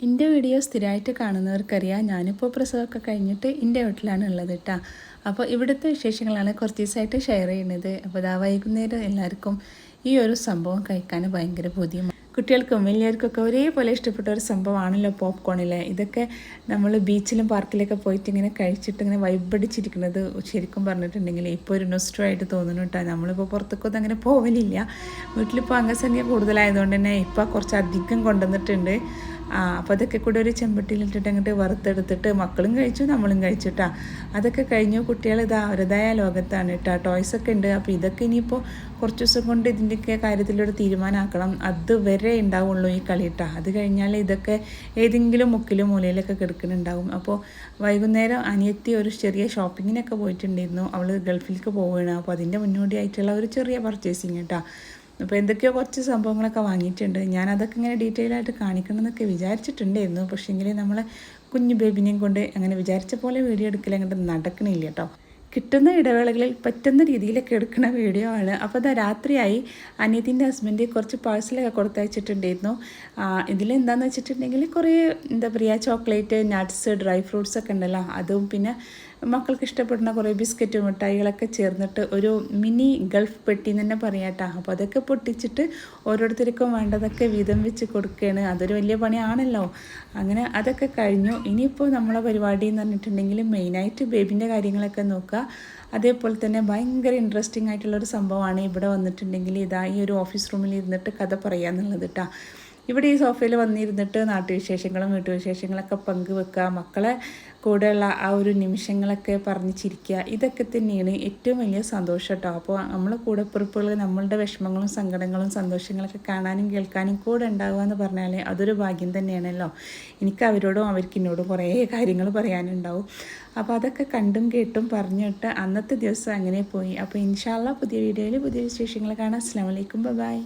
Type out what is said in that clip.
എൻ്റെ വീഡിയോ സ്ഥിരമായിട്ട് കാണുന്നവർക്കറിയാം ഞാനിപ്പോൾ പ്രസവമൊക്കെ കഴിഞ്ഞിട്ട് എൻ്റെ വീട്ടിലാണ് ഉള്ളത് കേട്ടോ. അപ്പോൾ ഇവിടുത്തെ വിശേഷങ്ങളാണ് കുറച്ച് ദിവസമായിട്ട് ഷെയർ ചെയ്യുന്നത്. അപ്പോൾ ഇതാ വൈകുന്നേരം എല്ലാവർക്കും ഈ ഒരു സംഭവം കഴിക്കാൻ ഭയങ്കര ബുദ്ധിമുട്ട്. കുട്ടികൾക്കും വലിയവർക്കൊക്കെ ഒരേപോലെ ഇഷ്ടപ്പെട്ട ഒരു സംഭവമാണല്ലോ പോപ്കോണിലെ. ഇതൊക്കെ നമ്മൾ ബീച്ചിലും പാർക്കിലൊക്കെ പോയിട്ട് ഇങ്ങനെ കഴിച്ചിട്ട് ഇങ്ങനെ വൈബടിച്ചിരിക്കുന്നത് ശരിക്കും പറഞ്ഞിട്ടുണ്ടെങ്കിൽ ഇപ്പോൾ ഒരു നൊസ്റ്റോ ആയിട്ട് തോന്നുന്നു കേട്ടോ. നമ്മളിപ്പോൾ പുറത്തേക്കൊന്നും അങ്ങനെ പോവലില്ല. വീട്ടിലിപ്പോൾ അംഗസംഖ്യ കൂടുതലായതുകൊണ്ട് തന്നെ ഇപ്പോൾ കുറച്ച് അധികം കൊണ്ടുവന്നിട്ടുണ്ട്. അപ്പോൾ അതൊക്കെ കൂടെ ഒരു ചെമ്പട്ടിയിലിട്ടിട്ട് അങ്ങോട്ട് വറുത്തെടുത്തിട്ട് മക്കളും കഴിച്ചു, നമ്മളും കഴിച്ചിട്ടാ. അതൊക്കെ കഴിഞ്ഞു. കുട്ടികൾ ഇതാ അവരുടേതായ ലോകത്താണ് കേട്ടോ. ടോയ്സൊക്കെ ഉണ്ട്. അപ്പോൾ ഇതൊക്കെ ഇനിയിപ്പോൾ കുറച്ച് ദിവസം കൊണ്ട് ഇതിൻ്റെയൊക്കെ കാര്യത്തിലൊരു തീരുമാനമാക്കണം. അതുവരെ ഉണ്ടാവുള്ളൂ ഈ കളി കേട്ടോ. അത് കഴിഞ്ഞാൽ ഇതൊക്കെ ഏതെങ്കിലും മുക്കിലും മൂലയിലൊക്കെ കിടക്കുന്നുണ്ടാവും. അപ്പോൾ വൈകുന്നേരം അനിയത്തി ഒരു ചെറിയ ഷോപ്പിങ്ങിനൊക്കെ പോയിട്ടുണ്ടായിരുന്നു. അവൾ ഗൾഫിലേക്ക് പോവുകയാണ്. അപ്പോൾ അതിൻ്റെ മുന്നോടിയായിട്ടുള്ള ഒരു ചെറിയ പർച്ചേസിങ് കേട്ടോ. അപ്പോൾ എന്തൊക്കെയോ കുറച്ച് സംഭവങ്ങളൊക്കെ വാങ്ങിയിട്ടുണ്ട്. ഞാനതൊക്കെ ഇങ്ങനെ ഡീറ്റെയിൽ ആയിട്ട് കാണിക്കണം എന്നൊക്കെ വിചാരിച്ചിട്ടുണ്ടായിരുന്നു. പക്ഷേങ്കിൽ നമ്മളെ കുഞ്ഞു ബേബിനെയും കൊണ്ട് അങ്ങനെ വിചാരിച്ച പോലെ വീഡിയോ എടുക്കൽ അങ്ങോട്ട് നടക്കണില്ല കേട്ടോ. കിട്ടുന്ന ഇടവേളകളിൽ പറ്റുന്ന രീതിയിലൊക്കെ എടുക്കുന്ന വീഡിയോ ആണ്. അപ്പോൾ അത് രാത്രിയായി. അനിയത്തിൻ്റെ ഹസ്ബൻഡ് കുറച്ച് പാഴ്സലൊക്കെ കൊടുത്തയച്ചിട്ടുണ്ടായിരുന്നു. ഇതിലെന്താണെന്ന് വെച്ചിട്ടുണ്ടെങ്കിൽ കുറേ എന്താ പറയുക ചോക്ലേറ്റ്, നട്ട്സ്, ഡ്രൈ ഫ്രൂട്ട്സ് ഒക്കെ ഉണ്ടല്ലോ, അതും പിന്നെ മക്കൾക്ക് ഇഷ്ടപ്പെടുന്ന കുറേ ബിസ്ക്കറ്റ് മിഠായികളൊക്കെ ചേർന്നിട്ട് ഒരു മിനി ഗൾഫ് പെട്ടി എന്ന് തന്നെ പറയാം കേട്ടോ. അപ്പോൾ അതൊക്കെ പൊട്ടിച്ചിട്ട് ഓരോരുത്തർക്കും വേണ്ടതൊക്കെ വീതം വെച്ച് കൊടുക്കുകയാണ്. അതൊരു വലിയ പണിയാണല്ലോ. അങ്ങനെ അതൊക്കെ കഴിഞ്ഞു. ഇനിയിപ്പോൾ നമ്മളെ പരിപാടി എന്ന് പറഞ്ഞിട്ടുണ്ടെങ്കിൽ മെയിനായിട്ട് ബേബിൻ്റെ കാര്യങ്ങളൊക്കെ നോക്കുക. അതേപോലെ തന്നെ ഭയങ്കര ഇൻട്രസ്റ്റിംഗ് ആയിട്ടുള്ളൊരു സംഭവമാണ് ഇവിടെ വന്നിട്ടുണ്ടെങ്കിൽ ഇതാ ഈ ഒരു ഓഫീസ് റൂമിൽ ഇരുന്നിട്ട് കഥ പറയുക എന്നുള്ളത് കേട്ടോ. ഇവിടെ ഈ സോഫയിൽ വന്നിരുന്നിട്ട് നാട്ടുവിശേഷങ്ങളും വീട്ടുവിശേഷങ്ങളൊക്കെ പങ്കുവെക്കുക, മക്കളെ കൂടെയുള്ള ആ ഒരു നിമിഷങ്ങളൊക്കെ പറഞ്ഞ് ചിരിക്കുക, ഇതൊക്കെ തന്നെയാണ് ഏറ്റവും വലിയ സന്തോഷം കേട്ടോ. അപ്പോൾ നമ്മളെ കൂടെപ്പിറപ്പുകൾ നമ്മളുടെ വിഷമങ്ങളും സങ്കടങ്ങളും സന്തോഷങ്ങളൊക്കെ കാണാനും കേൾക്കാനും കൂടെ ഉണ്ടാവുക എന്ന് പറഞ്ഞാൽ അതൊരു ഭാഗ്യം തന്നെയാണല്ലോ. എനിക്ക് അവരോടും എന്നോടും കുറേ കാര്യങ്ങൾ പറയാനുണ്ടാവും. അപ്പോൾ അതൊക്കെ കണ്ടും കേട്ടും പറഞ്ഞിട്ട് അന്നത്തെ ദിവസം അങ്ങനെ പോയി. അപ്പോൾ ഇൻഷാ അല്ലാഹ് പുതിയ വീഡിയോയിൽ പുതിയ വിശേഷങ്ങൾ കാണാം. അസ്സലാമു അലൈക്കും, ബൈ.